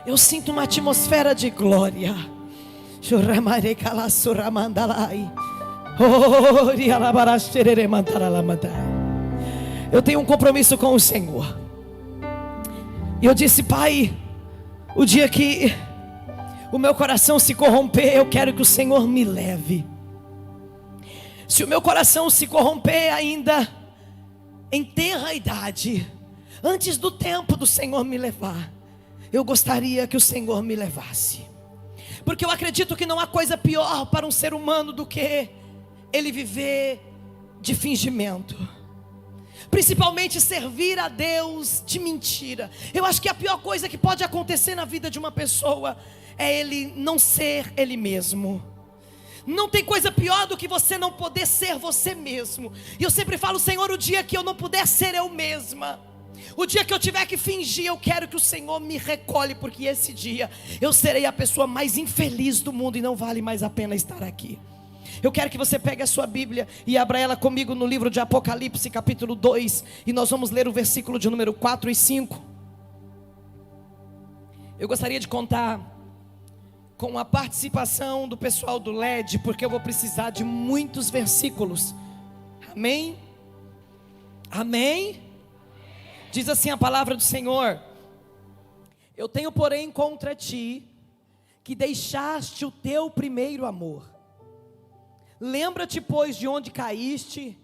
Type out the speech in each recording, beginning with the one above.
Eu sinto uma atmosfera de glória. Eu tenho um compromisso com o Senhor. E eu disse: Pai, o dia que o meu coração se corromper, eu quero que o Senhor me leve. Se o meu coração se corromper ainda em tenra idade, antes do tempo do Senhor me levar, eu gostaria que o Senhor me levasse. Porque eu acredito que não há coisa pior para um ser humano do que ele viver de fingimento, principalmente servir a Deus de mentira. Eu acho que a pior coisa que pode acontecer na vida de uma pessoa é ele não ser ele mesmo. Não tem coisa pior do que você não poder ser você mesmo. E eu sempre falo: Senhor, o dia que eu não puder ser eu mesma, o dia que eu tiver que fingir, eu quero que o Senhor me recolhe, porque esse dia eu serei a pessoa mais infeliz do mundo e não vale mais a pena estar aqui. Eu quero que você pegue a sua Bíblia e abra ela comigo no livro de Apocalipse, capítulo 2, e nós vamos ler o versículo de número 4 e 5. Eu gostaria de contar com a participação do pessoal do LED, porque eu vou precisar de muitos versículos. Amém? Amém? Diz assim a palavra do Senhor: eu tenho, porém, contra ti, que deixaste o teu primeiro amor. Lembra-te, pois, de onde caíste,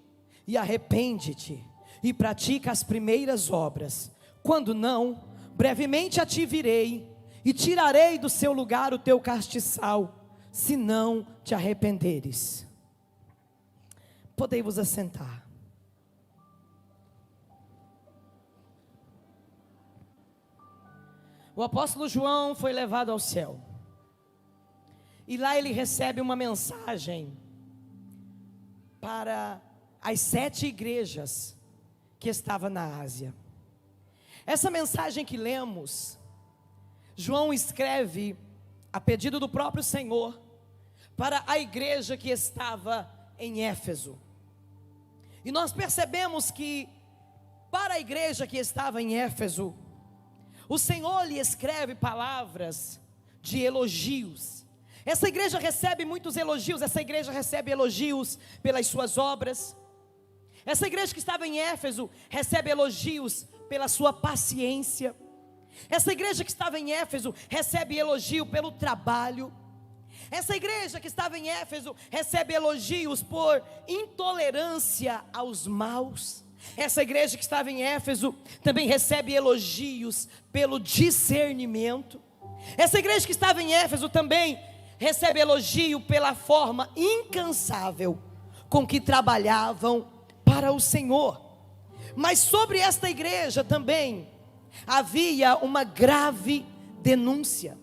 e arrepende-te, e pratica as primeiras obras. Quando não, brevemente a ti virei, e tirarei do seu lugar o teu castiçal, se não te arrependeres. Podei vos assentar. O apóstolo João foi levado ao céu, e lá ele recebe uma mensagem para as 7 igrejas que estavam na Ásia. Essa mensagem que lemos, João escreve a pedido do próprio Senhor para a igreja que estava em Éfeso. E nós percebemos que para a igreja que estava em Éfeso, o Senhor lhe escreve palavras de elogios. Essa igreja recebe muitos elogios. Essa igreja recebe elogios pelas suas obras. Essa igreja que estava em Éfeso recebe elogios pela sua paciência. Essa igreja que estava em Éfeso recebe elogio pelo trabalho. Essa igreja que estava em Éfeso recebe elogios por intolerância aos maus. Essa igreja que estava em Éfeso também recebe elogios pelo discernimento. Essa igreja que estava em Éfeso também recebe elogio pela forma incansável com que trabalhavam para o Senhor. Mas sobre esta igreja também havia uma grave denúncia.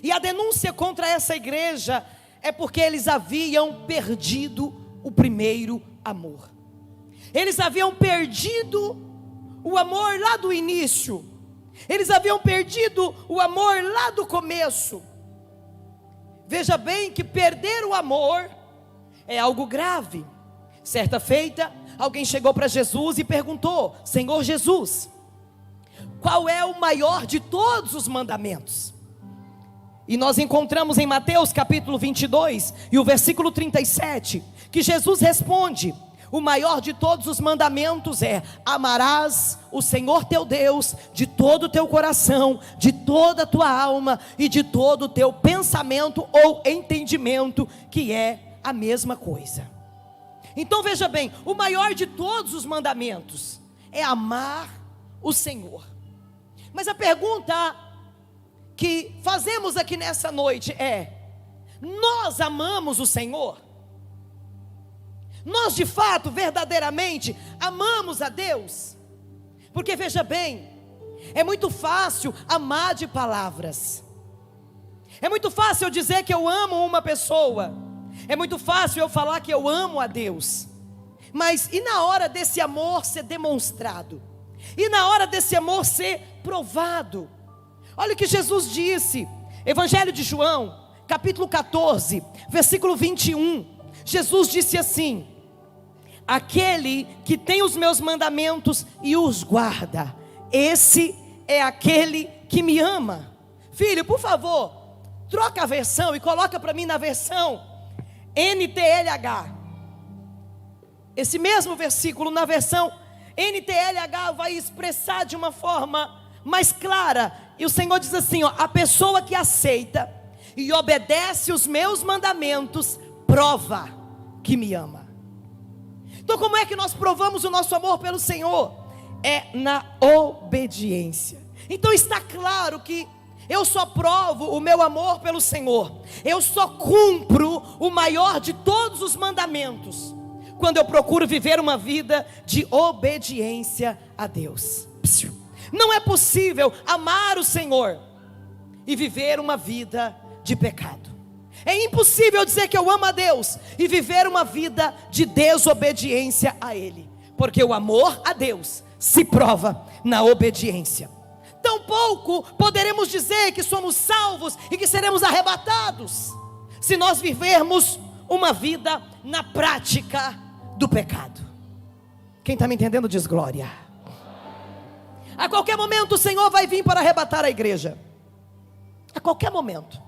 E a denúncia contra essa igreja é porque eles haviam perdido o primeiro amor. Eles haviam perdido o amor lá do início. Eles haviam perdido o amor lá do começo. Veja bem que perder o amor é algo grave. Certa feita, alguém chegou para Jesus e perguntou: Senhor Jesus, qual é o maior de todos os mandamentos? E nós encontramos em Mateus capítulo 22 e o versículo 37, que Jesus responde: o maior de todos os mandamentos é: amarás o Senhor teu Deus de todo o teu coração, de toda a tua alma e de todo o teu pensamento ou entendimento, que é a mesma coisa. Então veja bem, o maior de todos os mandamentos é amar o Senhor. Mas a pergunta que fazemos aqui nessa noite é: nós amamos o Senhor? Nós de fato, verdadeiramente amamos a Deus? Porque veja bem, é muito fácil amar de palavras. É muito fácil eu dizer que eu amo uma pessoa. É muito fácil eu falar que eu amo a Deus. Mas e na hora desse amor ser demonstrado? E na hora desse amor ser provado? Olha o que Jesus disse, Evangelho de João, capítulo 14, versículo 21. Jesus disse assim: aquele que tem os meus mandamentos e os guarda, esse é aquele que me ama. Filho, por favor, troca a versão e coloca para mim na versão NTLH. Esse mesmo versículo na versão NTLH vai expressar de uma forma mais clara. E o Senhor diz assim, ó: a pessoa que aceita e obedece os meus mandamentos, prova que me ama. Então como é que nós provamos o nosso amor pelo Senhor? É na obediência. Então está claro que eu só provo o meu amor pelo Senhor, eu só cumpro o maior de todos os mandamentos, quando eu procuro viver uma vida de obediência a Deus. Não é possível amar o Senhor e viver uma vida de pecado. É impossível dizer que eu amo a Deus e viver uma vida de desobediência a Ele, porque o amor a Deus se prova na obediência. Tampouco poderemos dizer que somos salvos e que seremos arrebatados se nós vivermos uma vida na prática do pecado. Quem está me entendendo diz glória. A qualquer momento o Senhor vai vir para arrebatar a igreja. A qualquer momento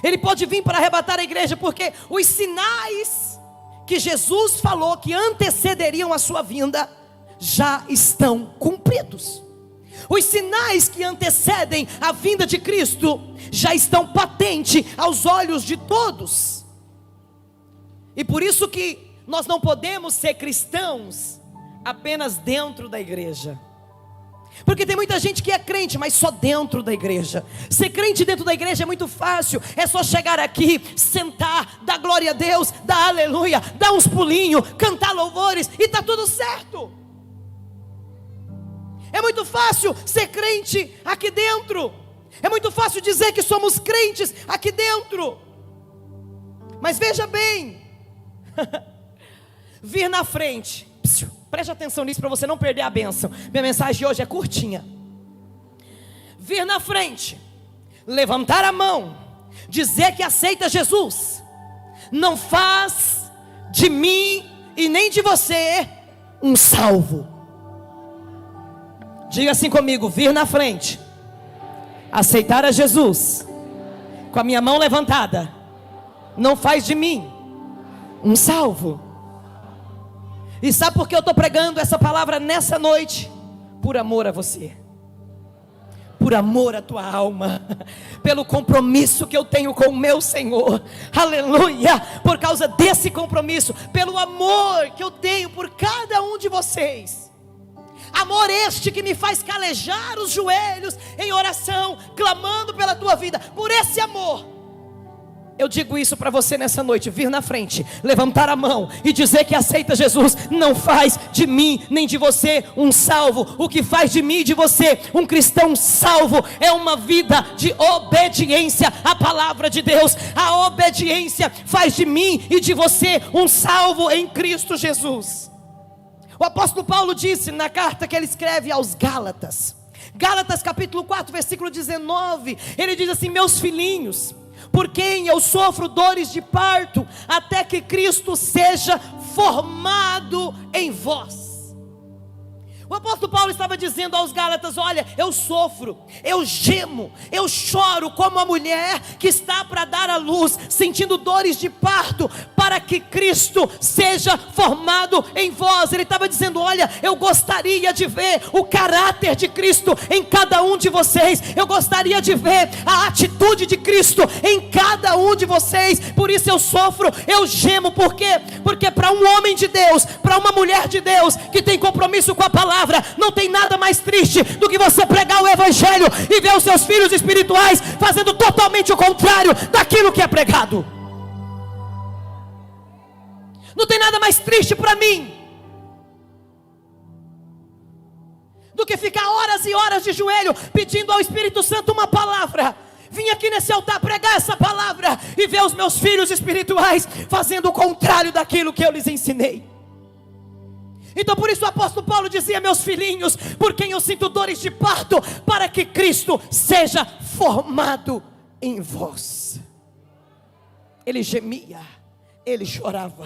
Ele pode vir para arrebatar a igreja, porque os sinais que Jesus falou que antecederiam a sua vinda já estão cumpridos. Os sinais que antecedem a vinda de Cristo já estão patentes aos olhos de todos. E por isso que nós não podemos ser cristãos apenas dentro da igreja. Porque tem muita gente que é crente, mas só dentro da igreja. Ser crente dentro da igreja é muito fácil. É só chegar aqui, sentar, dar glória a Deus, dar aleluia, dar uns pulinhos, cantar louvores e está tudo certo. É muito fácil ser crente aqui dentro. É muito fácil dizer que somos crentes aqui dentro. Mas veja bem, vir na frente, preste atenção nisso para você não perder a bênção. Minha mensagem de hoje é curtinha. Vir na frente, levantar a mão, dizer que aceita Jesus, não faz de mim e nem de você um salvo. Diga assim comigo: vir na frente, aceitar a Jesus, com a minha mão levantada, não faz de mim um salvo. E sabe por que eu estou pregando essa palavra nessa noite? Por amor a você, por amor à tua alma, pelo compromisso que eu tenho com o meu Senhor, aleluia, por causa desse compromisso, pelo amor que eu tenho por cada um de vocês, amor este que me faz calejar os joelhos em oração, clamando pela tua vida. Por esse amor, eu digo isso para você nessa noite: vir na frente, levantar a mão e dizer que aceita Jesus, não faz de mim nem de você um salvo. O que faz de mim e de você um cristão salvo é uma vida de obediência à palavra de Deus. A obediência faz de mim e de você um salvo em Cristo Jesus. O apóstolo Paulo disse na carta que ele escreve aos Gálatas, Gálatas capítulo 4 versículo 19, ele diz assim: meus filhinhos, por quem eu sofro dores de parto, até que Cristo seja formado em vós. O apóstolo Paulo estava dizendo aos Gálatas: olha, eu sofro, eu gemo, eu choro como a mulher que está para dar à luz, sentindo dores de parto, para que Cristo seja formado em vós. Ele estava dizendo: olha, eu gostaria de ver o caráter de Cristo em cada um de vocês, eu gostaria de ver a atitude de Cristo em cada um de vocês. Por isso eu sofro, eu gemo. Por quê? Porque para um homem de Deus, para uma mulher de Deus que tem compromisso com a palavra, não tem nada mais triste do que você pregar o evangelho e ver os seus filhos espirituais fazendo totalmente o contrário daquilo que é pregado. Não tem nada mais triste para mim do que ficar horas e horas de joelho pedindo ao Espírito Santo uma palavra. Vim aqui nesse altar pregar essa palavra e ver os meus filhos espirituais fazendo o contrário daquilo que eu lhes ensinei. Então por isso o apóstolo Paulo dizia: meus filhinhos, por quem eu sinto dores de parto, para que Cristo seja formado em vós. Ele gemia, ele chorava,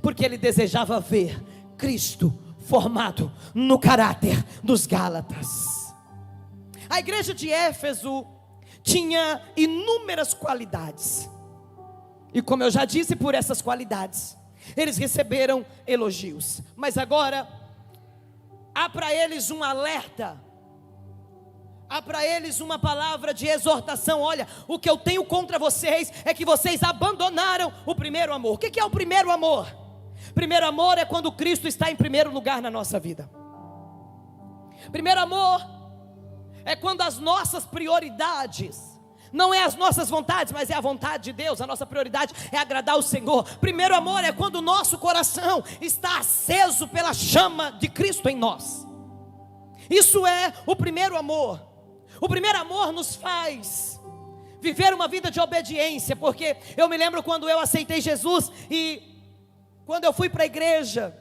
porque ele desejava ver Cristo formado no caráter dos Gálatas. A igreja de Éfeso tinha inúmeras qualidades. E como eu já disse, por essas qualidades, eles receberam elogios. Mas agora, há para eles um alerta. Há para eles uma palavra de exortação. Olha, o que eu tenho contra vocês é que vocês abandonaram o primeiro amor. O que é o primeiro amor? Primeiro amor é quando Cristo está em primeiro lugar na nossa vida. Primeiro amor é quando as nossas prioridades não é as nossas vontades, mas é a vontade de Deus. A nossa prioridade é agradar o Senhor. Primeiro amor é quando o nosso coração está aceso pela chama de Cristo em nós. Isso é o primeiro amor. O primeiro amor nos faz viver uma vida de obediência, porque eu me lembro quando eu aceitei Jesus e quando eu fui para a igreja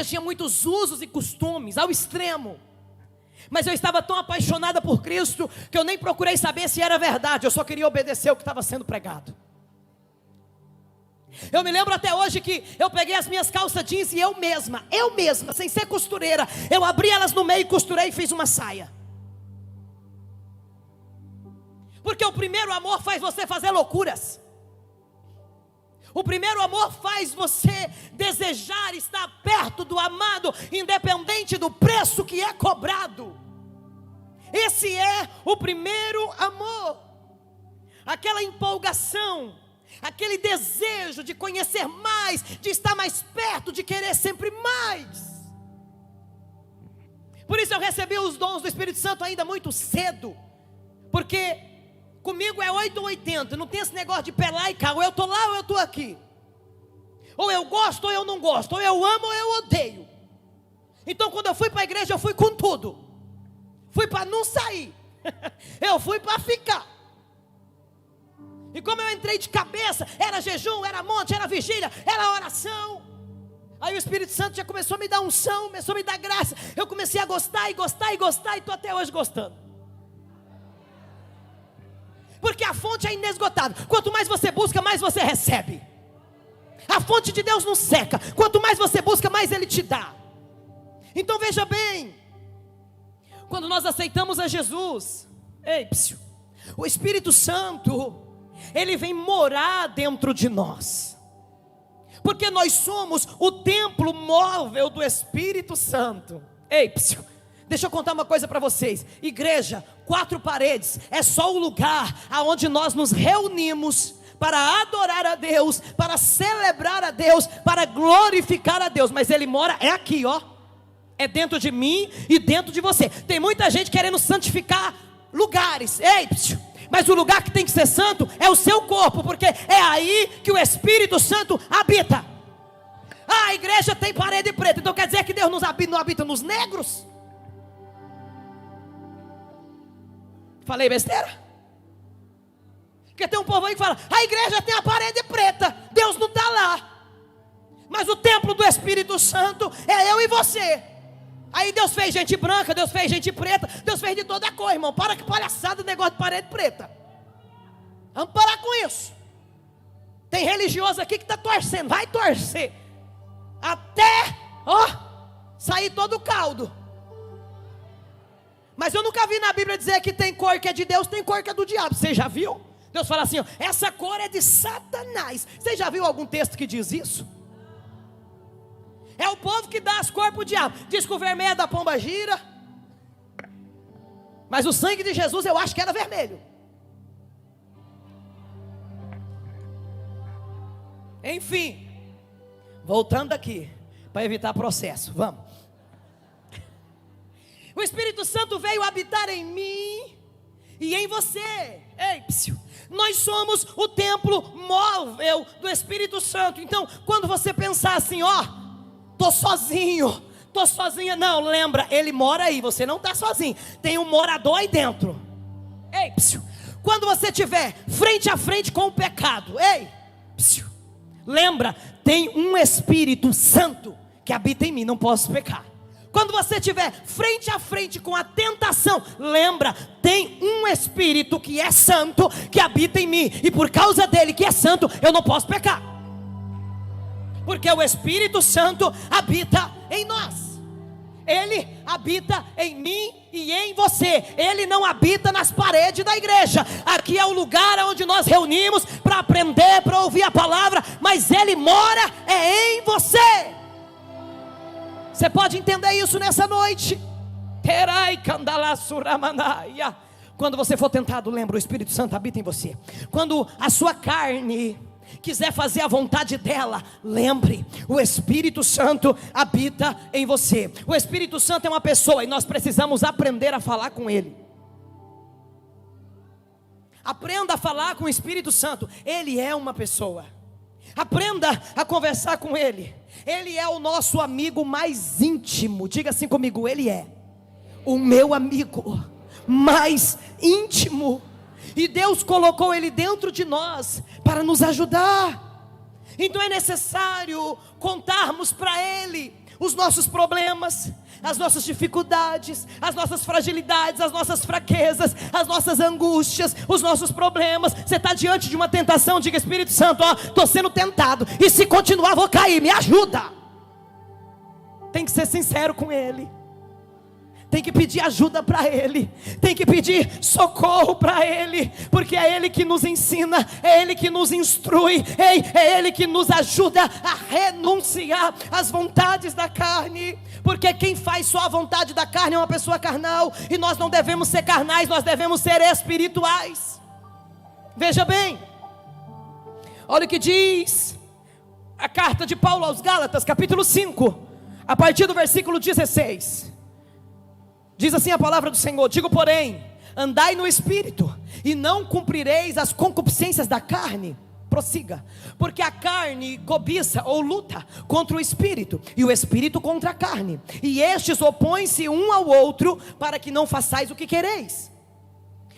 tinha muitos usos e costumes ao extremo. Mas eu estava tão apaixonada por Cristo que eu nem procurei saber se era verdade. Eu só queria obedecer o que estava sendo pregado. Eu me lembro até hoje que eu peguei as minhas calças jeans e eu mesma, sem ser costureira, eu abri elas no meio, costurei e fiz uma saia. Porque o primeiro amor faz você fazer loucuras. O primeiro amor faz você desejar estar perto do amado, independente do preço que é cobrado. Esse é o primeiro amor. Aquela empolgação, aquele desejo de conhecer mais, de estar mais perto, de querer sempre mais. Por isso eu recebi os dons do Espírito Santo ainda muito cedo, porque comigo é 8 ou 80, não tem esse negócio de pé lá e cá, ou eu estou lá ou eu estou aqui, ou eu gosto ou eu não gosto, ou eu amo ou eu odeio. Então quando eu fui para a igreja eu fui com tudo, fui para não sair, eu fui para ficar. E como eu entrei de cabeça, era jejum, era monte, era vigília, era oração. Aí o Espírito Santo já começou a me dar unção, começou a me dar graça. Eu comecei a gostar e gostar e gostar, e estou até hoje gostando. Porque a fonte é inesgotável. Quanto mais você busca, mais você recebe. A fonte de Deus não seca. Quanto mais você busca, mais Ele te dá. Então veja bem, quando nós aceitamos a Jesus, o Espírito Santo, Ele vem morar dentro de nós, porque nós somos o templo móvel do Espírito Santo. Deixa eu contar uma coisa para vocês. Igreja, 4 paredes, é só o lugar aonde nós nos reunimos para adorar a Deus, para celebrar a Deus, para glorificar a Deus. Mas Ele mora, é aqui, ó. É dentro de mim e dentro de você. Tem muita gente querendo santificar lugares. Mas o lugar que tem que ser santo é o seu corpo, porque é aí que o Espírito Santo habita. A igreja tem parede preta, então quer dizer que Deus não habita nos negros? Falei besteira? Porque tem um povo aí que fala: a igreja tem a parede preta, Deus não está lá. Mas o templo do Espírito Santo é eu e você. Aí Deus fez gente branca, Deus fez gente preta, Deus fez de toda cor, irmão. Para que palhaçada o negócio de parede preta. Vamos parar com isso. Tem religioso aqui que está torcendo, vai torcer até, sair todo o caldo. Mas eu nunca vi na Bíblia dizer que tem cor que é de Deus, tem cor que é do diabo. Você já viu? Deus fala assim, essa cor é de Satanás. Você já viu algum texto que diz isso? É o povo que dá as cores para o diabo. Diz que o vermelho é da pomba gira, mas o sangue de Jesus eu acho que era vermelho. Enfim, voltando aqui, para evitar processo, vamos. O Espírito Santo veio habitar em mim e em você. Nós somos o templo móvel do Espírito Santo. Então, quando você pensar assim, estou sozinho, estou sozinha, não, lembra, Ele mora aí, você não está sozinho, tem um morador aí dentro. Quando você estiver frente a frente com o pecado, lembra, tem um Espírito Santo que habita em mim, não posso pecar. Quando você estiver frente a frente com a tentação, lembra, tem um Espírito que é santo, que habita em mim, e por causa dele que é santo, eu não posso pecar, porque o Espírito Santo habita em nós. Ele habita em mim e em você. Ele não habita nas paredes da igreja. Aqui é o lugar onde nós reunimos para aprender, para ouvir a palavra, mas Ele mora em você. Você pode entender isso nessa noite? Quando você for tentado, lembra, o Espírito Santo habita em você. Quando a sua carne quiser fazer a vontade dela, lembre, o Espírito Santo habita em você. O Espírito Santo é uma pessoa e nós precisamos aprender a falar com Ele. Aprenda a falar com o Espírito Santo. Ele é uma pessoa. Aprenda a conversar com Ele. Ele é o nosso amigo mais íntimo. Diga assim comigo: Ele é o meu amigo mais íntimo. E Deus colocou Ele dentro de nós para nos ajudar. Então é necessário contarmos para Ele os nossos problemas, as nossas dificuldades, as nossas fragilidades, as nossas fraquezas, as nossas angústias, os nossos problemas. Você está diante de uma tentação, diga: Espírito Santo, estou sendo tentado, e se continuar vou cair, me ajuda. Tem que ser sincero com Ele. Tem que pedir ajuda para Ele, tem que pedir socorro para Ele, porque é Ele que nos ensina, é Ele que nos instrui, é Ele que nos ajuda a renunciar às vontades da carne, porque quem faz só a vontade da carne é uma pessoa carnal, e nós não devemos ser carnais, nós devemos ser espirituais. Veja bem, olha o que diz a carta de Paulo aos Gálatas, capítulo 5, a partir do versículo 16. Diz assim a palavra do Senhor: digo, porém, andai no Espírito, e não cumprireis as concupiscências da carne. Prossiga, porque a carne cobiça ou luta contra o Espírito, e o Espírito contra a carne, e estes opõem-se um ao outro, para que não façais o que quereis.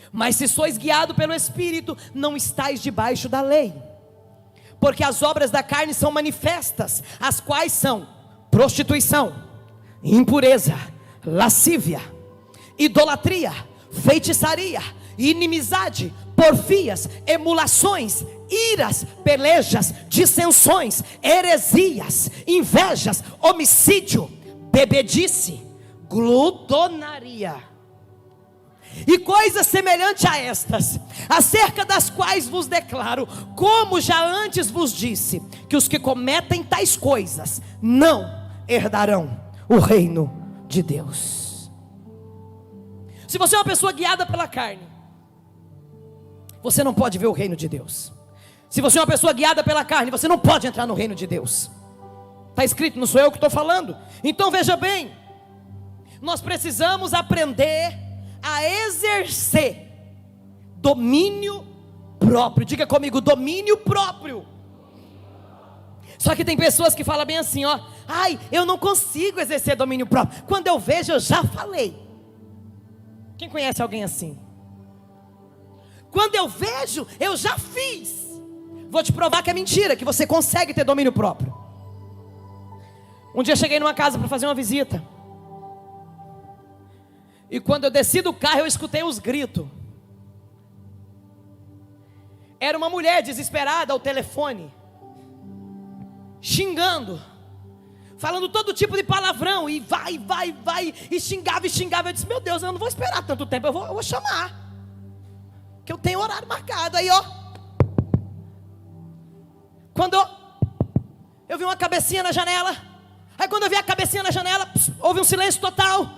Mas se sois guiado pelo Espírito, não estáis debaixo da lei. Porque as obras da carne são manifestas, as quais são prostituição, impureza, lascívia, idolatria, feitiçaria, inimizade, porfias, emulações, iras, pelejas, dissensões, heresias, invejas, homicídio, bebedice, glutonaria e coisas semelhantes a estas, acerca das quais vos declaro, como já antes vos disse, que os que cometem tais coisas não herdarão o reino de Deus. Se você é uma pessoa guiada pela carne, você não pode ver o reino de Deus. Se você é uma pessoa guiada pela carne, você não pode entrar no reino de Deus. Está escrito, não sou eu que estou falando. Então veja bem, nós precisamos aprender a exercer domínio próprio. Diga comigo: domínio próprio. Só que tem pessoas que falam bem assim, ai, eu não consigo exercer domínio próprio. Quando eu vejo, eu já falei. Quem conhece alguém assim? Quando eu vejo, eu já fiz. Vou te provar que é mentira, que você consegue ter domínio próprio. Um dia eu cheguei numa casa para fazer uma visita, e quando eu desci do carro, eu escutei uns gritos. Era uma mulher desesperada ao telefone, xingando, falando todo tipo de palavrão, e vai, e xingava, eu disse: meu Deus, eu não vou esperar tanto tempo, eu vou chamar, que eu tenho horário marcado. Aí quando eu vi uma cabecinha na janela, aí quando eu vi a cabecinha na janela, houve um silêncio total,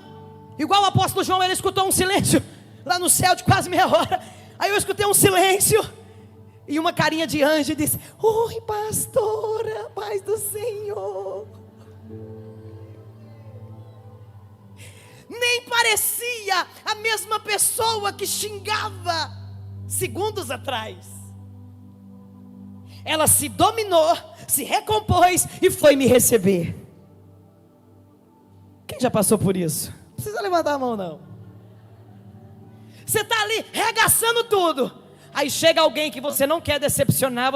igual o apóstolo João, ele escutou um silêncio lá no céu de quase meia hora. Aí eu escutei um silêncio, e uma carinha de anjo disse: oi pastora, paz do Senhor. Nem parecia a mesma pessoa que xingava segundos atrás. Ela se dominou, se recompôs e foi me receber. Quem já passou por isso? Não precisa levantar a mão não. Você está ali regaçando tudo, aí chega alguém que você não quer decepcionar,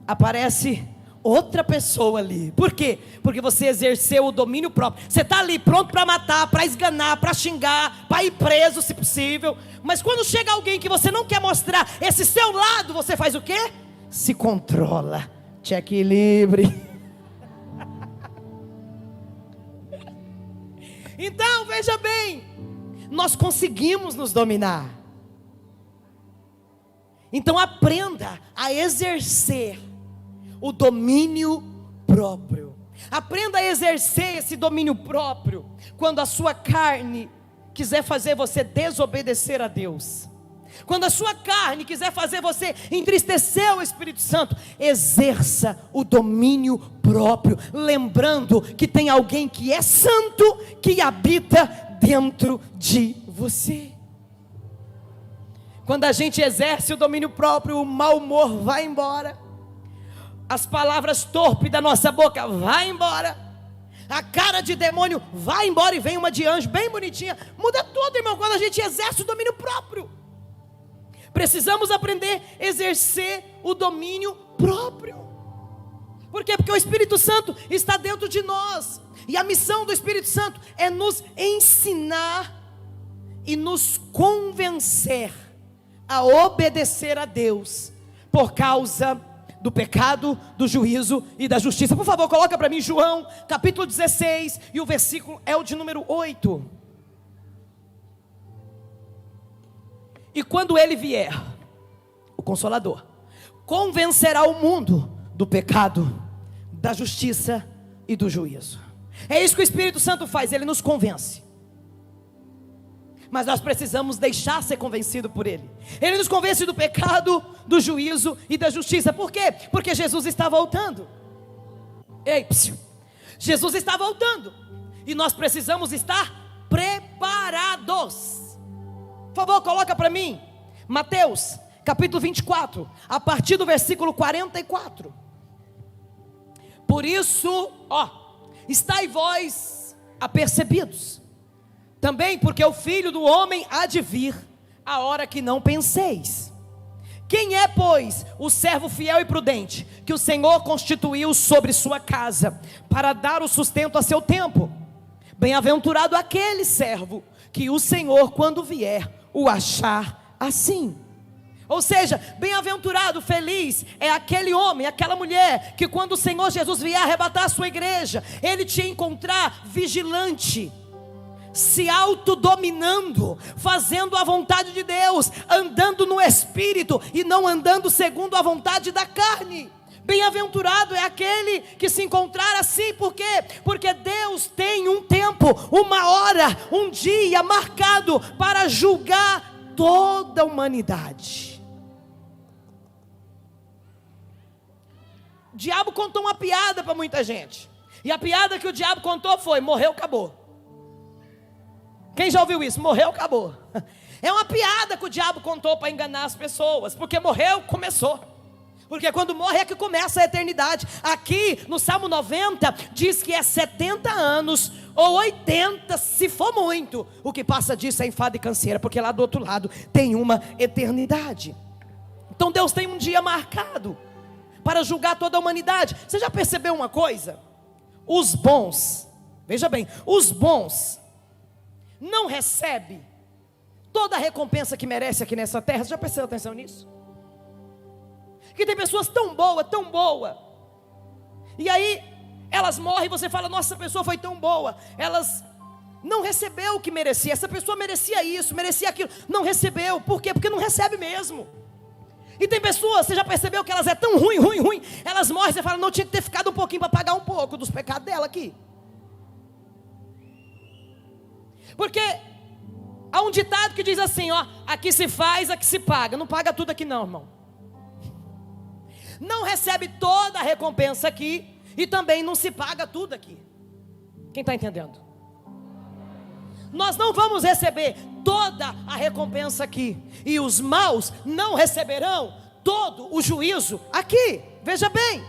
aparece outra pessoa ali. Por quê? Porque você exerceu o domínio próprio. Você está ali pronto para matar, para esganar, para xingar, para ir preso se possível. Mas quando chega alguém que você não quer mostrar esse seu lado, você faz o quê? Se controla, te equilibre. Então, veja bem, nós conseguimos nos dominar. Então aprenda a exercer o domínio próprio. Aprenda a exercer esse domínio próprio quando a sua carne quiser fazer você desobedecer a Deus. Quando a sua carne quiser fazer você entristecer o Espírito Santo, exerça o domínio próprio, lembrando que tem alguém que é santo, que habita dentro de você. Quando a gente exerce o domínio próprio, o mau humor vai embora, as palavras torpes da nossa boca vai embora, a cara de demônio vai embora e vem uma de anjo bem bonitinha. Muda tudo, irmão, quando a gente exerce o domínio próprio. Precisamos aprender a exercer o domínio próprio. Por quê? Porque o Espírito Santo está dentro de nós, e a missão do Espírito Santo é nos ensinar e nos convencer a obedecer a Deus, por causa do pecado, do juízo e da justiça. Por favor, coloca para mim João capítulo 16, e o versículo é o de número 8. E quando ele vier, o Consolador, convencerá o mundo do pecado, da justiça e do juízo. É isso que o Espírito Santo faz, ele nos convence. Mas nós precisamos deixar ser convencido por ele. Ele nos convence do pecado, do juízo e da justiça. Por quê? Porque Jesus está voltando. Ei, psiu. Jesus está voltando, e nós precisamos estar preparados. Por favor, coloca para mim Mateus capítulo 24, a partir do versículo 44. Por isso, estai vós apercebidos, também porque o Filho do Homem há de vir a hora que não penseis. Quem é, pois, o servo fiel e prudente, que o Senhor constituiu sobre sua casa, para dar o sustento a seu tempo? Bem-aventurado aquele servo, que o Senhor, quando vier, o achar assim. Ou seja, bem-aventurado, feliz é aquele homem, aquela mulher, que quando o Senhor Jesus vier arrebatar a sua igreja, ele te encontrar vigilante, se autodominando, fazendo a vontade de Deus, andando no Espírito e não andando segundo a vontade da carne. Bem-aventurado é aquele que se encontrar assim. Por quê? Porque Deus tem um tempo, uma hora, um dia marcado para julgar toda a humanidade. O diabo contou uma piada para muita gente, e a piada que o diabo contou foi: morreu, acabou. Quem já ouviu isso? Morreu, acabou. É uma piada que o diabo contou para enganar as pessoas, porque morreu, começou. Porque quando morre é que começa a eternidade. Aqui no Salmo 90 diz que é 70 anos ou 80, se for muito. O que passa disso é enfado e canseira, porque lá do outro lado tem uma eternidade. Então Deus tem um dia marcado para julgar toda a humanidade. Você já percebeu uma coisa? Os bons, veja bem, os bons não recebem toda a recompensa que merece aqui nessa terra. Você já prestou atenção nisso? Que tem pessoas tão boas, e aí elas morrem e você fala: nossa, essa pessoa foi tão boa, elas não recebeu o que merecia. Essa pessoa merecia isso, merecia aquilo, não recebeu. Por quê? Porque não recebe mesmo. E tem pessoas, você já percebeu que elas é tão ruim, elas morrem, você fala: não, tinha que ter ficado um pouquinho para pagar um pouco dos pecados dela aqui. Porque há um ditado que diz assim, aqui se faz, aqui se paga. Não paga tudo aqui não, irmão. Não recebe toda a recompensa aqui, e também não se paga tudo aqui. Quem está entendendo? Nós não vamos receber toda a recompensa aqui, e os maus não receberão todo o juízo aqui. Veja bem,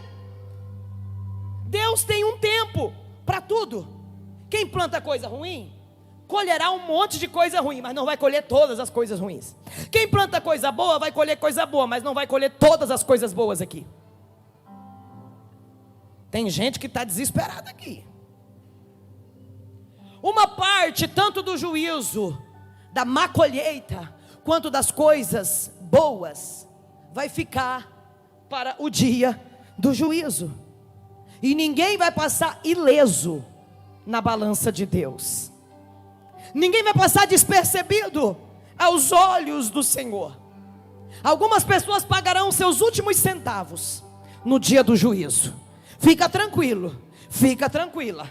Deus tem um tempo para tudo. Quem planta coisa ruim colherá um monte de coisa ruim, mas não vai colher todas as coisas ruins. Quem planta coisa boa vai colher coisa boa, mas não vai colher todas as coisas boas aqui. Tem gente que está desesperada aqui. Uma parte tanto do juízo, da má colheita, quanto das coisas boas, vai ficar para o dia do juízo. E ninguém vai passar ileso na balança de Deus. Ninguém vai passar despercebido aos olhos do Senhor. Algumas pessoas pagarão seus últimos centavos no dia do juízo. Fica tranquilo, fica tranquila.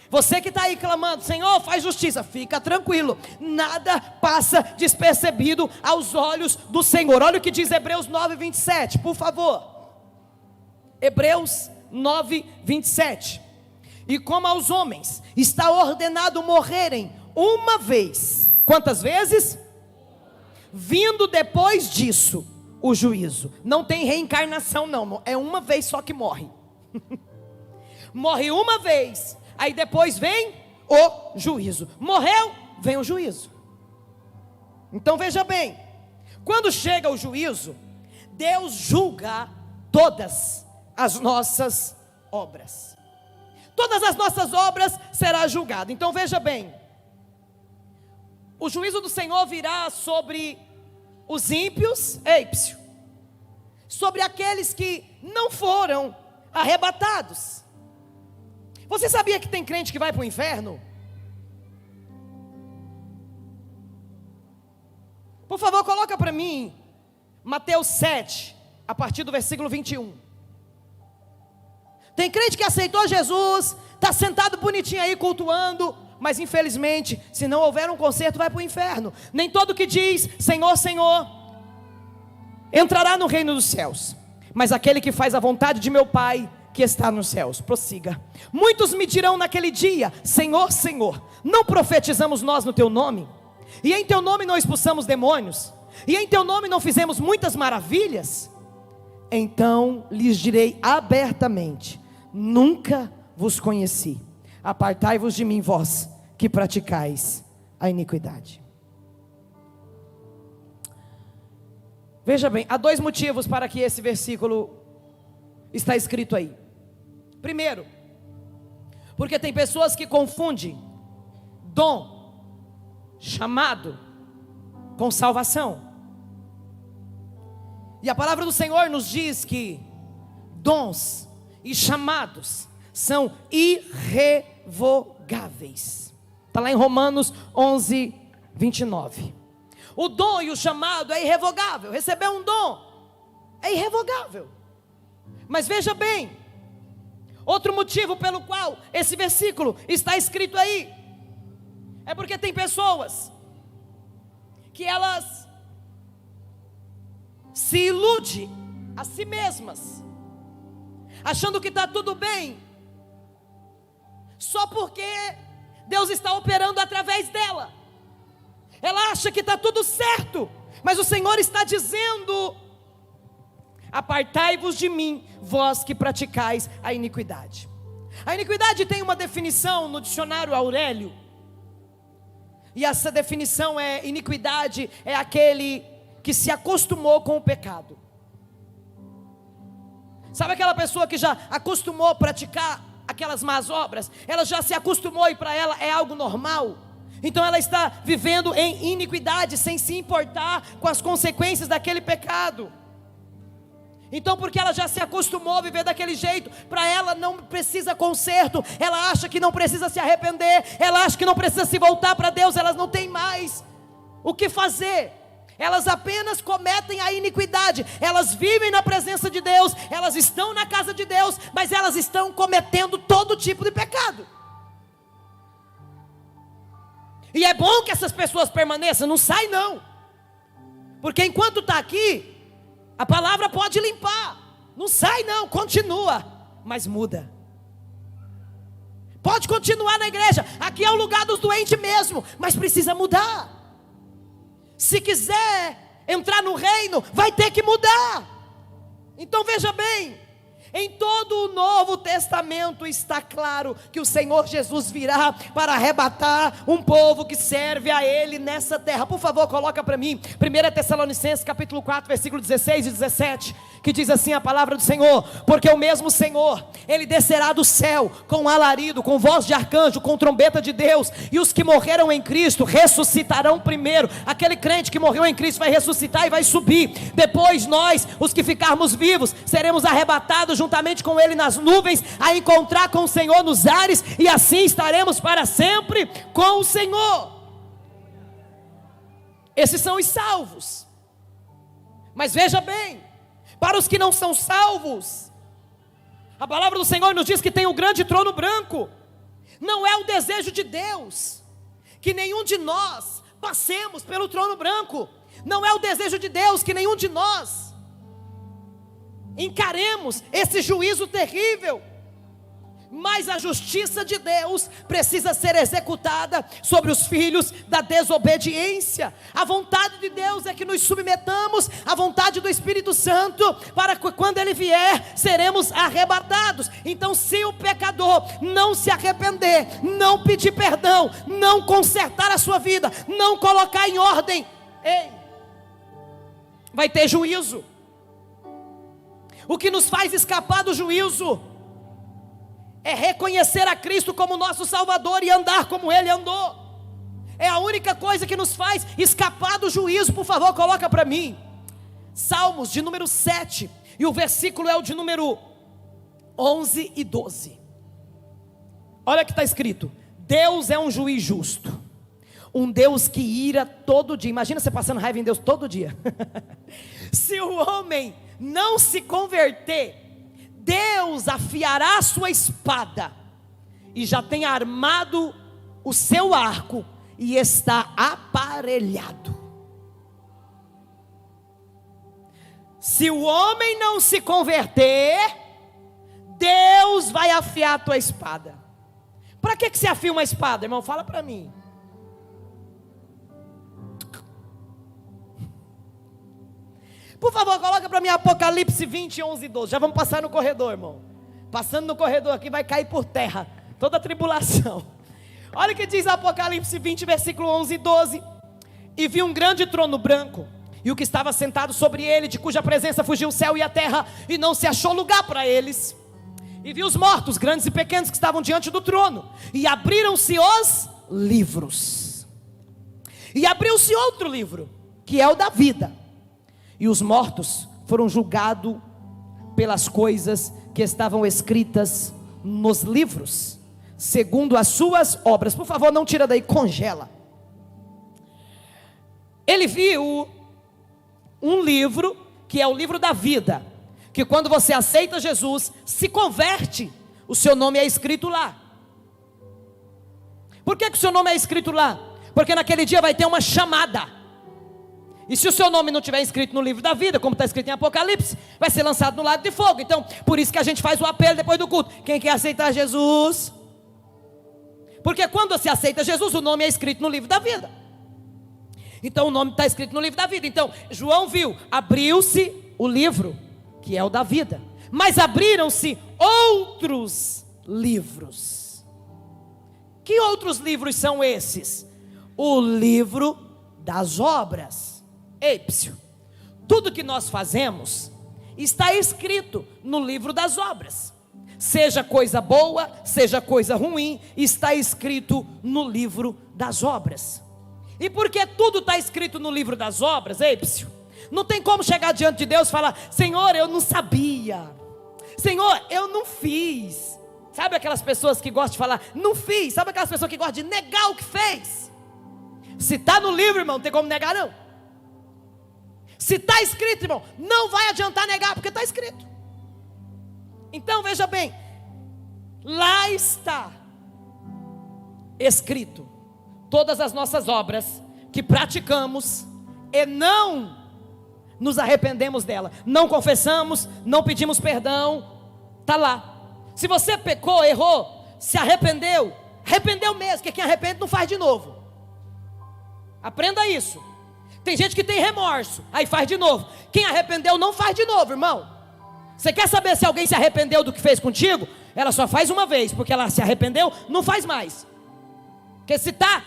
Você que está aí clamando, Senhor, faz justiça, fica tranquilo, nada passa despercebido aos olhos do Senhor. Olha o que diz Hebreus 9:27, por favor. Hebreus 9:27. E como aos homens está ordenado morrerem uma vez, quantas vezes? Vindo depois disso o juízo. Não tem reencarnação não, é uma vez só que morre. Morre uma vez, aí depois vem o juízo. Morreu, vem o juízo. Então veja bem, quando chega o juízo, Deus julga todas as nossas obras. Todas as nossas obras será julgado. Então veja bem, o juízo do Senhor virá sobre os ímpios, sobre aqueles que não foram arrebatados. Você sabia que tem crente que vai para o inferno? Por favor, coloca para mim Mateus 7, a partir do versículo 21. Tem crente que aceitou Jesus, está sentado bonitinho aí cultuando, mas infelizmente, se não houver um conserto, vai para o inferno. Nem todo que diz Senhor, Senhor entrará no reino dos céus, mas aquele que faz a vontade de meu Pai que está nos céus. Prossiga. Muitos me dirão naquele dia, Senhor, Senhor, não profetizamos nós no teu nome? E em teu nome não expulsamos demônios? E em teu nome não fizemos muitas maravilhas? Então lhes direi abertamente, nunca vos conheci. Apartai-vos de mim, vós que praticais a iniquidade. Veja bem, há dois motivos para que esse versículo está escrito aí. Primeiro, porque tem pessoas que confundem dom, chamado, com salvação. E a palavra do Senhor nos diz que dons e chamados são irrevogáveis. Está lá em Romanos 11:29. O dom e o chamado é irrevogável. Receber um dom é irrevogável. Mas veja bem, outro motivo pelo qual esse versículo está escrito aí, é porque tem pessoas que elas se iludem a si mesmas, achando que está tudo bem, só porque Deus está operando através dela. Ela acha que está tudo certo, mas o Senhor está dizendo: apartai-vos de mim, vós que praticais a iniquidade. A iniquidade tem uma definição no dicionário Aurélio, e essa definição é: iniquidade é aquele que se acostumou com o pecado. Sabe aquela pessoa que já acostumou a praticar aquelas más obras? Ela já se acostumou e para ela é algo normal. Então ela está vivendo em iniquidade, sem se importar com as consequências daquele pecado. Então, porque ela já se acostumou a viver daquele jeito, para ela não precisa conserto, ela acha que não precisa se arrepender, ela acha que não precisa se voltar para Deus, elas não têm mais o que fazer, elas apenas cometem a iniquidade, elas vivem na presença de Deus, elas estão na casa de Deus, mas elas estão cometendo todo tipo de pecado. E é bom que essas pessoas permaneçam, não sai não, porque enquanto está aqui, a palavra pode limpar, não sai não, continua, mas muda. Pode continuar na igreja, aqui é o lugar dos doentes mesmo, mas precisa mudar. Se quiser entrar no reino, vai ter que mudar. Então veja bem, em todo o Novo Testamento está claro que o Senhor Jesus virá para arrebatar um povo que serve a Ele nessa terra. Por favor, coloca para mim 1 Tessalonicenses capítulo 4, versículo 16 e 17, que diz assim a palavra do Senhor: porque o mesmo Senhor, Ele descerá do céu com alarido, com voz de arcanjo, com trombeta de Deus, e os que morreram em Cristo ressuscitarão primeiro. Aquele crente que morreu em Cristo vai ressuscitar e vai subir. Depois nós, os que ficarmos vivos, seremos arrebatados juntamente com Ele nas nuvens, a encontrar com o Senhor nos ares, e assim estaremos para sempre com o Senhor. Esses são os salvos. Mas veja bem, para os que não são salvos, a palavra do Senhor nos diz que tem um grande trono branco. Não é o desejo de Deus que nenhum de nós passemos pelo trono branco. Não é o desejo de Deus que nenhum de nós encaremos esse juízo terrível. Mas a justiça de Deus precisa ser executada sobre os filhos da desobediência. A vontade de Deus é que nos submetamos à vontade do Espírito Santo, para que quando Ele vier, seremos arrebatados. Então, se o pecador não se arrepender, não pedir perdão, não consertar a sua vida, não colocar em ordem, vai ter juízo. O que nos faz escapar do juízo é reconhecer a Cristo como nosso Salvador e andar como Ele andou. É a única coisa que nos faz escapar do juízo. Por favor, coloca para mim Salmos de número 7, e o versículo é o de número 11 e 12. Olha que está escrito: Deus é um juiz justo, um Deus que ira todo dia. Imagina você passando raiva em Deus todo dia. Se o homem não se converter, Deus afiará a sua espada, e já tem armado o seu arco, e está aparelhado. Se o homem não se converter, Deus vai afiar a tua espada. Para que você afia uma espada, irmão? Fala para mim. Por favor, coloca para mim Apocalipse 20, 11 e 12. Já vamos passar no corredor, irmão. Passando no corredor aqui vai cair por terra toda a tribulação. Olha o que diz Apocalipse 20, versículo 11 e 12. E vi um grande trono branco, e o que estava sentado sobre ele, de cuja presença fugiu o céu e a terra, e não se achou lugar para eles. E vi os mortos, grandes e pequenos, que estavam diante do trono, e abriram-se os livros. E abriu-se outro livro, que é o da vida. E os mortos foram julgados pelas coisas que estavam escritas nos livros, segundo as suas obras. Por favor, não tira daí, congela. Ele viu um livro, que é o livro da vida, que quando você aceita Jesus, se converte, o seu nome é escrito lá. Por que o seu nome é escrito lá? Porque naquele dia vai ter uma chamada. E se o seu nome não estiver escrito no livro da vida, como está escrito em Apocalipse, vai ser lançado no lago de fogo. Então, por isso que a gente faz o apelo depois do culto: quem quer aceitar Jesus? Porque quando você aceita Jesus, o nome é escrito no livro da vida. Então o nome está escrito no livro da vida. Então João viu, abriu-se o livro, que é o da vida, mas abriram-se outros livros. Que outros livros são esses? O livro das obras. Tudo que nós fazemos está escrito no livro das obras. Seja coisa boa, seja coisa ruim, está escrito no livro das obras. E porque tudo está escrito no livro das obras, não tem como chegar diante de Deus e falar: Senhor, eu não sabia, Senhor, eu não fiz. Sabe aquelas pessoas que gostam de falar, não fiz? Sabe aquelas pessoas que gostam de negar o que fez? Se está no livro, irmão, não tem como negar não. Se está escrito, irmão, não vai adiantar negar, porque está escrito. Então veja bem, lá está escrito todas as nossas obras que praticamos e não nos arrependemos dela, não confessamos, não pedimos perdão, está lá. Se você pecou, errou, se arrependeu, arrependeu mesmo, porque quem arrepende não faz de novo. Aprenda isso. Tem gente que tem remorso, aí faz de novo. Quem arrependeu não faz de novo, irmão. Você quer saber se alguém se arrependeu do que fez contigo? Ela só faz uma vez, porque ela se arrependeu, não faz mais. Porque se está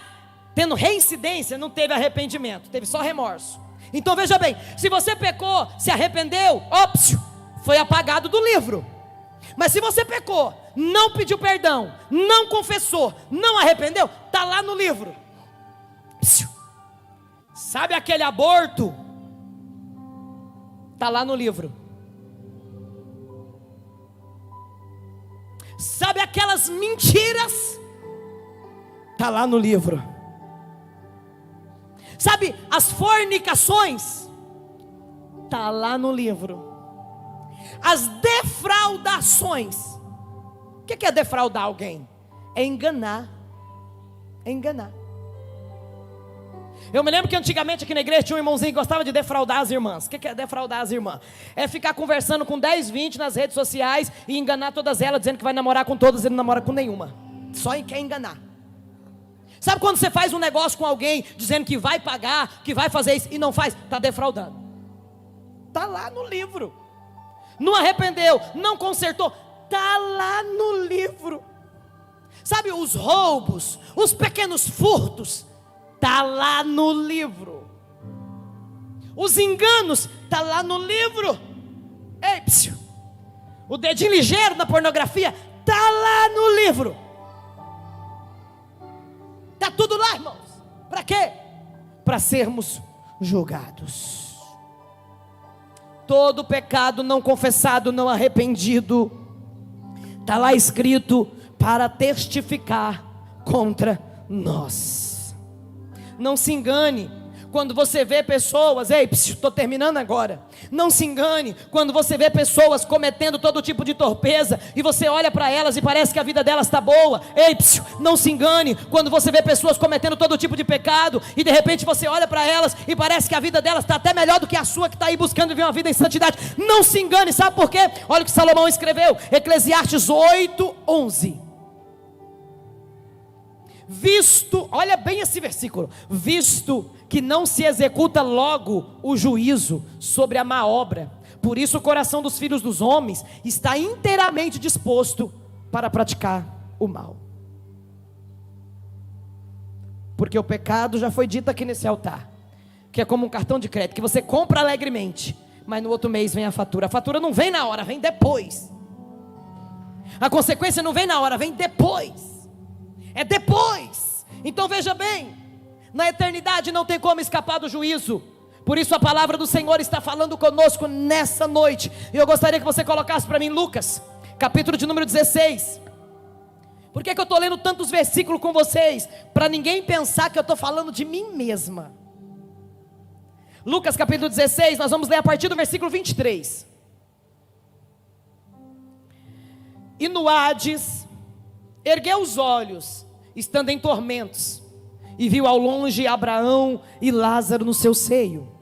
tendo reincidência, não teve arrependimento, teve só remorso. Então veja bem, se você pecou, se arrependeu, foi apagado do livro. Mas se você pecou, não pediu perdão, não confessou, não arrependeu, está lá no livro. Sabe aquele aborto? Está lá no livro. Sabe aquelas mentiras? Está lá no livro. Sabe, as fornicações, está lá no livro. As defraudações, o que é defraudar alguém? É enganar. É enganar. Eu me lembro que antigamente aqui na igreja tinha um irmãozinho que gostava de defraudar as irmãs. O que é defraudar as irmãs? É ficar conversando com 10, 20 nas redes sociais e enganar todas elas, dizendo que vai namorar com todas e não namora com nenhuma. Só quer enganar. Sabe quando você faz um negócio com alguém, dizendo que vai pagar, que vai fazer isso, e não faz? Está defraudando. Está lá no livro. Não arrependeu, não consertou, está lá no livro. Sabe, os roubos, os pequenos furtos, está lá no livro. Os enganos, está lá no livro. Ei, psiu. O dedinho ligeiro na pornografia, está lá no livro. Está tudo lá, irmãos. Para quê? Para sermos julgados. Todo pecado não confessado, não arrependido, está lá escrito para testificar contra nós. Não se engane quando você vê pessoas, estou terminando agora. Não se engane quando você vê pessoas cometendo todo tipo de torpeza e você olha para elas e parece que a vida delas está boa. Não se engane quando você vê pessoas cometendo todo tipo de pecado e de repente você olha para elas e parece que a vida delas está até melhor do que a sua, que está aí buscando viver uma vida em santidade. Não se engane, sabe por quê? Olha o que Salomão escreveu, Eclesiastes 8:11. Visto, olha bem esse versículo, visto que não se executa logo o juízo sobre a má obra, por isso o coração dos filhos dos homens está inteiramente disposto para praticar o mal. Porque o pecado já foi dito aqui nesse altar, que é como um cartão de crédito, que você compra alegremente, mas no outro mês vem a fatura não vem na hora, vem depois. A consequência não vem na hora, vem depois. É depois. Então veja bem, na eternidade não tem como escapar do juízo. Por isso a palavra do Senhor está falando conosco nessa noite. E eu gostaria que você colocasse para mim Lucas, capítulo de número 16. Por que eu estou lendo tantos versículos com vocês? Para ninguém pensar que eu estou falando de mim mesma. Lucas capítulo 16, nós vamos ler a partir do versículo 23. E no Hades ergueu os olhos, estando em tormentos, e viu ao longe Abraão e Lázaro no seu seio.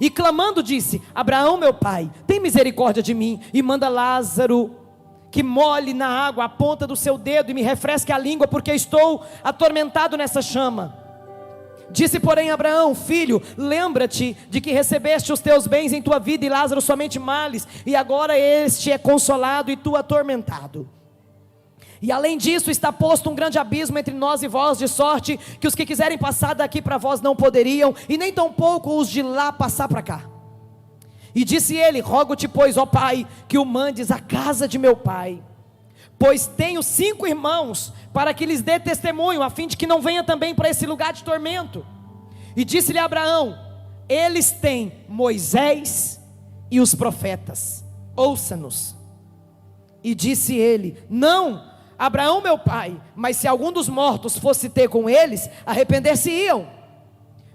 E clamando disse: Abraão, meu pai, tem misericórdia de mim, e manda Lázaro que molhe na água a ponta do seu dedo e me refresque a língua, porque estou atormentado nessa chama. Disse porém Abraão: filho, lembra-te de que recebeste os teus bens em tua vida, e Lázaro somente males, e agora este é consolado e tu atormentado. E além disso está posto um grande abismo entre nós e vós, de sorte que os que quiserem passar daqui para vós não poderiam, e nem tampouco os de lá passar para cá. E disse ele: rogo-te pois, ó pai, que o mandes à casa de meu pai, pois tenho 5 irmãos, para que lhes dê testemunho, a fim de que não venha também para esse lugar de tormento. E disse-lhe Abraão: eles têm Moisés e os profetas, ouça-nos. E disse ele: não, Abraão meu pai, mas se algum dos mortos fosse ter com eles, arrepender-se-iam.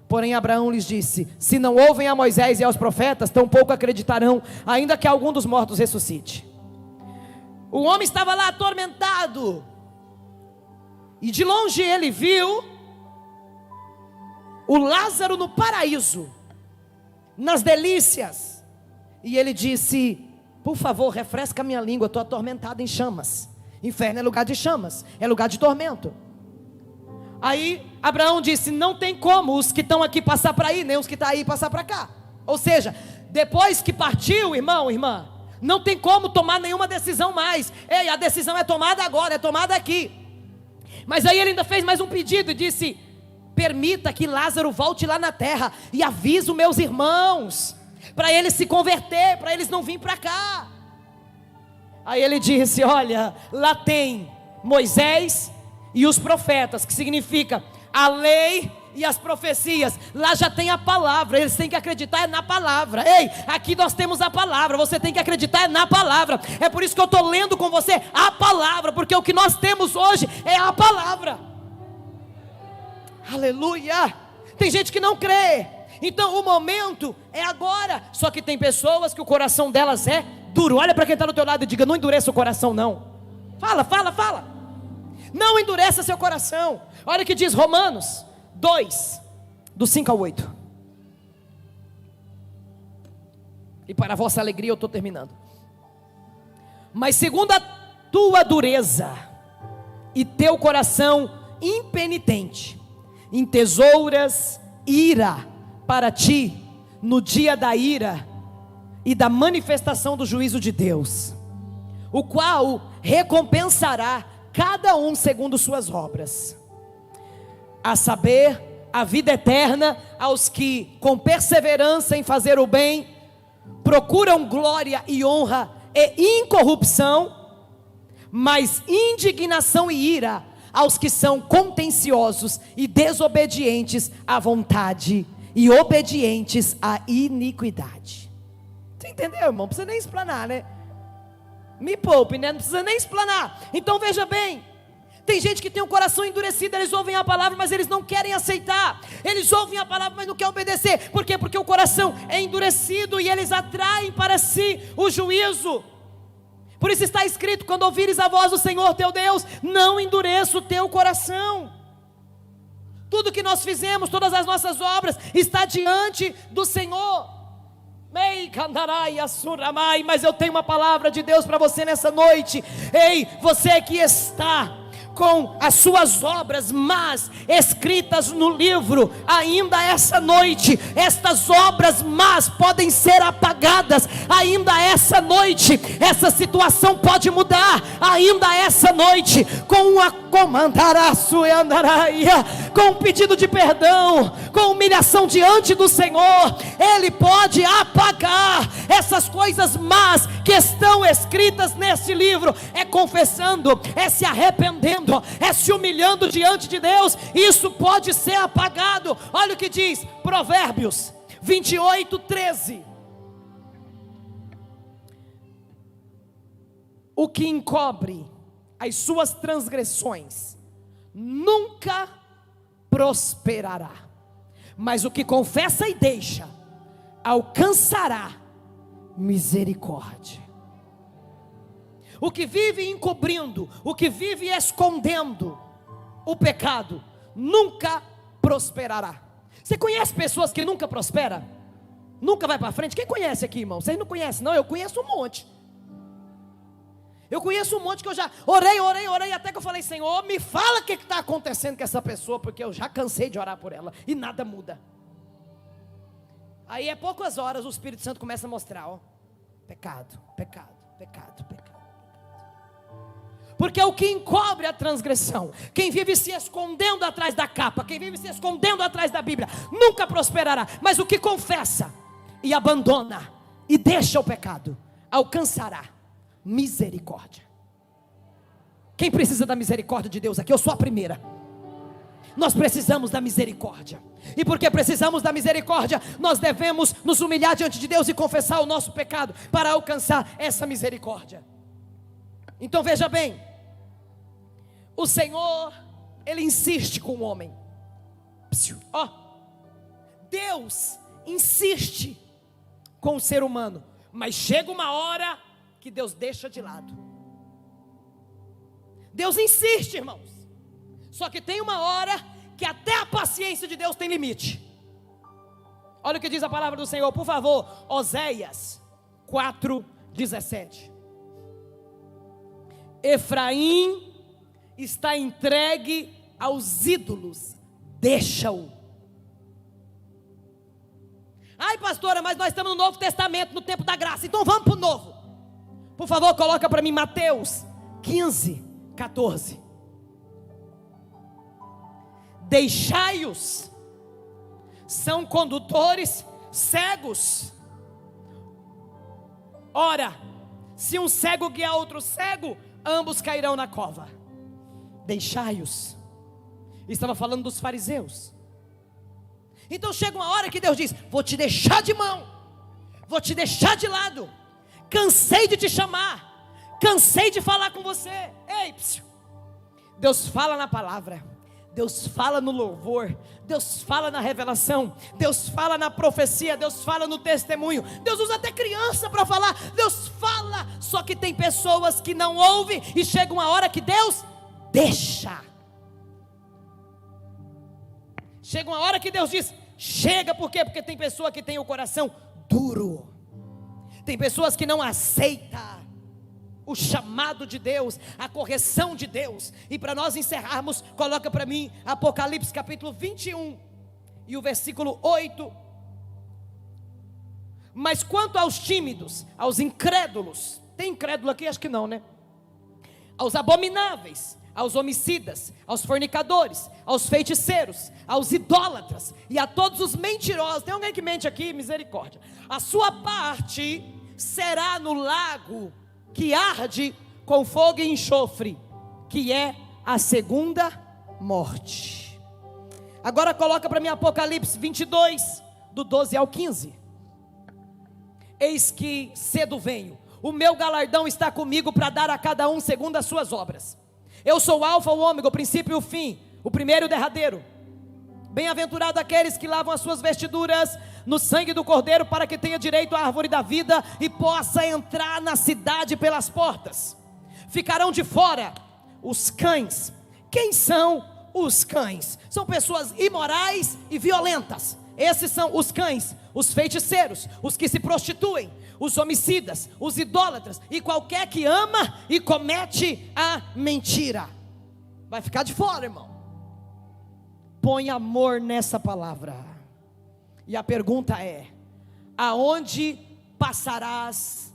Porém Abraão lhes disse: se não ouvem a Moisés e aos profetas, tampouco acreditarão, ainda que algum dos mortos ressuscite. O homem estava lá atormentado, e de longe ele viu o Lázaro no paraíso, nas delícias, e ele disse: por favor, refresca a minha língua, estou atormentado em chamas. Inferno é lugar de chamas, é lugar de tormento. Aí Abraão disse: não tem como os que estão aqui passar para aí, nem os que estão aí passar para cá. Ou seja, depois que partiu, irmão, irmã, não tem como tomar nenhuma decisão mais. Ei, a decisão é tomada agora, é tomada aqui. Mas aí ele ainda fez mais um pedido e disse: permita que Lázaro volte lá na terra e avise os meus irmãos, para eles se converter, para eles não virem para cá. Aí ele disse: olha, lá tem Moisés e os profetas, que significa a lei e as profecias. Lá já tem a palavra, eles têm que acreditar na palavra. Ei, aqui nós temos a palavra, você tem que acreditar na palavra. É por isso que eu estou lendo com você a palavra, porque o que nós temos hoje é a palavra. Aleluia! Tem gente que não crê. Então o momento é agora. Só que tem pessoas que o coração delas é duro. Olha para quem está do teu lado e diga: não endureça o coração não. Fala. Não endureça seu coração. Olha o que diz Romanos 2, do 5 ao 8. E para a vossa alegria eu estou terminando. Mas segundo a tua dureza e teu coração impenitente, entesouras ira para ti no dia da ira e da manifestação do juízo de Deus, o qual recompensará cada um segundo suas obras, a saber, a vida eterna aos que com perseverança em fazer o bem procuram glória e honra e incorrupção, mas indignação e ira aos que são contenciosos e desobedientes à vontade e obedientes à iniquidade. Você entendeu, irmão? Não precisa nem explanar, né? Me poupe, né? Não precisa nem explanar. Então veja bem, tem gente que tem o coração endurecido. Eles ouvem a palavra, mas eles não querem aceitar. Eles ouvem a palavra, mas não querem obedecer. Por quê? Porque o coração é endurecido e eles atraem para si o juízo. Por isso está escrito: quando ouvires a voz do Senhor teu Deus, não endureça o teu coração. Tudo que nós fizemos, todas as nossas obras, está diante do Senhor. Mas eu tenho uma palavra de Deus para você nessa noite. Ei, você que está com as suas obras más escritas no livro, ainda essa noite, estas obras más podem ser apagadas. Ainda essa noite, essa situação pode mudar. Ainda essa noite, com um pedido de perdão, com humilhação diante do Senhor, Ele pode apagar essas coisas más que estão escritas nesse livro. É confessando, é se arrependendo, é se humilhando diante de Deus. Isso pode ser apagado. Olha o que diz Provérbios 28, 13. O que encobre as suas transgressões nunca prosperará, mas o que confessa e deixa alcançará misericórdia. O que vive encobrindo, o que vive escondendo o pecado, nunca prosperará. Você conhece pessoas que nunca prosperam? Nunca vai para frente? Quem conhece aqui, irmão? Vocês não conhecem? Não, eu conheço um monte. Eu conheço um monte que eu já orei, até que eu falei: Senhor, me fala o que está acontecendo com essa pessoa, porque eu já cansei de orar por ela e nada muda. Aí é poucas horas o Espírito Santo começa a mostrar, ó, pecado. Porque é o que encobre a transgressão. Quem vive se escondendo atrás da capa, quem vive se escondendo atrás da Bíblia, nunca prosperará. Mas o que confessa e abandona e deixa o pecado, alcançará misericórdia. Quem precisa da misericórdia de Deus aqui? Eu sou a primeira. Nós precisamos da misericórdia. E porque precisamos da misericórdia, nós devemos nos humilhar diante de Deus e confessar o nosso pecado para alcançar essa misericórdia. Então veja bem, o Senhor, Ele insiste com o homem. Ó, Deus insiste com o ser humano, mas chega uma hora que Deus deixa de lado. Deus insiste, irmãos, só que tem uma hora que até a paciência de Deus tem limite. Olha o que diz a palavra do Senhor, por favor, Oséias 4:17. Efraim está entregue aos ídolos, deixa-o. Ai, pastora, mas nós estamos no Novo Testamento, no tempo da graça, então vamos para o Novo. Por favor, coloca para mim Mateus 15:14. Deixai-os, são condutores cegos. Ora, se um cego guiar outro cego, ambos cairão na cova. Deixai-os. Estava falando dos fariseus. Então chega uma hora que Deus diz: vou te deixar de mão, vou te deixar de lado. Cansei de te chamar, cansei de falar com você. Ei, Deus fala na palavra: Deus fala no louvor, Deus fala na revelação, Deus fala na profecia, Deus fala no testemunho, Deus usa até criança para falar, Deus fala, só que tem pessoas que não ouvem, e chega uma hora que Deus deixa. Chega uma hora que Deus diz, chega, por quê? Porque tem pessoa que tem o coração duro, tem pessoas que não aceitam o chamado de Deus, a correção de Deus. E para nós encerrarmos, coloca para mim Apocalipse capítulo 21 e o versículo 8. Mas quanto aos tímidos, aos incrédulos, tem incrédulo aqui? Acho que não, né? Aos abomináveis, aos homicidas, aos fornicadores, aos feiticeiros, aos idólatras e a todos os mentirosos. Tem alguém que mente aqui? Misericórdia. A sua parte será no lago que arde com fogo e enxofre, que é a segunda morte. Agora coloca para mim Apocalipse 22, do 12 ao 15. Eis que cedo venho, o meu galardão está comigo para dar a cada um segundo as suas obras. Eu sou o alfa, o ômega, o princípio e o fim, o primeiro e o derradeiro. Bem-aventurado aqueles que lavam as suas vestiduras no sangue do Cordeiro, para que tenha direito à árvore da vida e possa entrar na cidade pelas portas. Ficarão de fora os cães. Quem são os cães? São pessoas imorais e violentas. Esses são os cães, os feiticeiros, os que se prostituem, os homicidas, os idólatras e qualquer que ama e comete a mentira. Vai ficar de fora, irmão. Põe amor nessa palavra. E a pergunta é: aonde passarás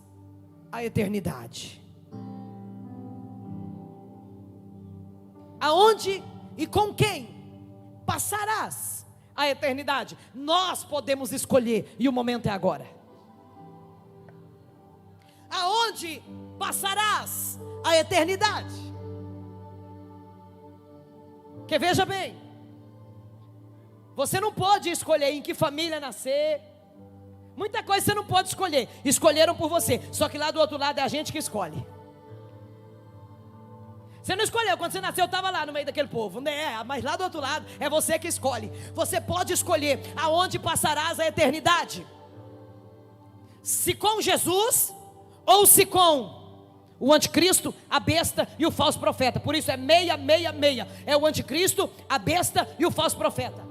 a eternidade? Aonde e com quem passarás a eternidade? Nós podemos escolher, e o momento é agora. Aonde passarás a eternidade? Que veja bem, você não pode escolher em que família nascer. Muita coisa você não pode escolher. Escolheram por você. Só que lá do outro lado é a gente que escolhe. Você não escolheu. Quando você nasceu, eu estava lá no meio daquele povo, né? Mas lá do outro lado é você que escolhe. Você pode escolher aonde passarás a eternidade. Se com Jesus, ou se com o anticristo, a besta e o falso profeta. Por isso é 666. É o anticristo, a besta e o falso profeta.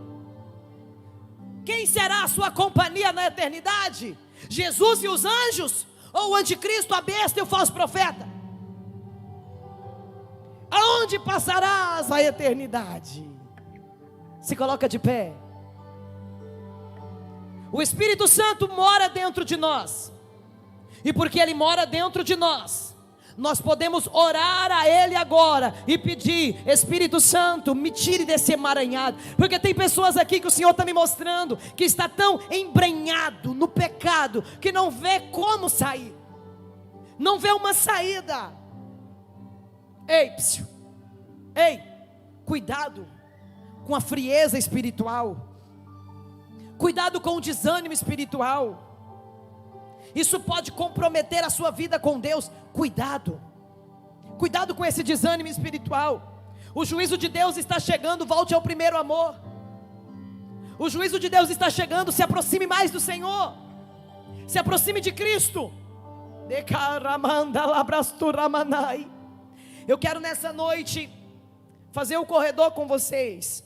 Quem será a sua companhia na eternidade? Jesus e os anjos? Ou o anticristo, a besta e o falso profeta? Aonde passarás a eternidade? Se coloca de pé. O Espírito Santo mora dentro de nós. E porque Ele mora dentro de nós, nós podemos orar a Ele agora e pedir: Espírito Santo, me tire desse emaranhado. Porque tem pessoas aqui que o Senhor está me mostrando que está tão embrenhado no pecado que não vê como sair, não vê uma saída. Ei, psiu, ei, cuidado com a frieza espiritual, cuidado com o desânimo espiritual. Isso pode comprometer a sua vida com Deus. Cuidado, cuidado com esse desânimo espiritual. O juízo de Deus está chegando. Volte ao primeiro amor. O juízo de Deus está chegando. Se aproxime mais do Senhor, se aproxime de Cristo. Eu quero nessa noite fazer um corredor com vocês.